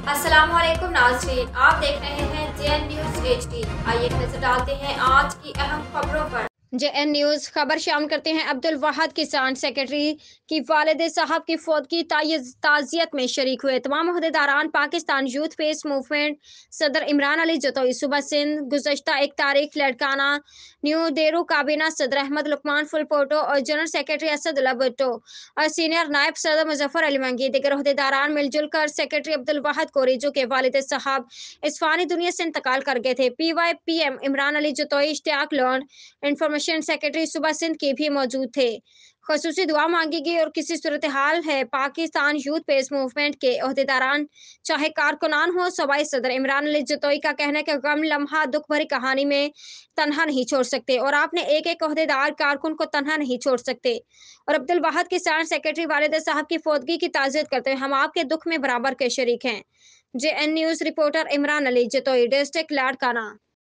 अस्सलाम वालेकुम नाज़रीन, आप देख रहे हैं जेएन न्यूज़ एचडी। आइए नजर डालते हैं आज की अहम खबरों पर। जेएन न्यूज़ खबर शामिल करते हैं। अब्दुल वाहद किसान सेक्रेटरी की वालिद साहब की फौतगी ताज़ियत में शरीक हुए तमाम अहदेदारान पाकिस्तान यूथ पीस मूवमेंट सदर इमरान अली जतोई सुबह सिंध गुज़श्ता 1 तारीख लड़काना न्यू देरू काबीना सदर अहमद लुकमान फुलपोटो और जनरल सेक्रेटरी असदुल्ला भुट्टो और सीनियर नायब सदर मुजफ्फर अली मंगी दिगर अहदेदारान मिलजुल कर सेक्रेटरी अब्दुल वाहद कोरीजो के वालिद साहब इस फानी दुनिया से इंतकाल कर गए थे। PYPM इमरान अली जतोई इश्तियाक लॉन्ड इंफॉर्मेशन सेक्रेटरी सुबह सिंध के भी मौजूद थे। खसूसी दुआ मांगी गई और किसी सूरत हाल है पाकिस्तान यूथ पेस मूवमेंट के अहदेदारान चाहे कारकुनान हो सूबाई सदर इमरान अली जतोई का कहना है कि गम लम्हा दुख भरी कहानी में तनहा नहीं छोड़ सकते और आपने एक एक अहदेदार कारकुन को तनहा नहीं छोड़ सकते। और अब्दुल वाहद किसान सेक्रेटरी वालिद साहब की फौतगी की ताज़ियत करते हुए हम आपके दुख में बराबर के शरीक हैं। JN news reporter Imran Ali Jatoi district Larkana.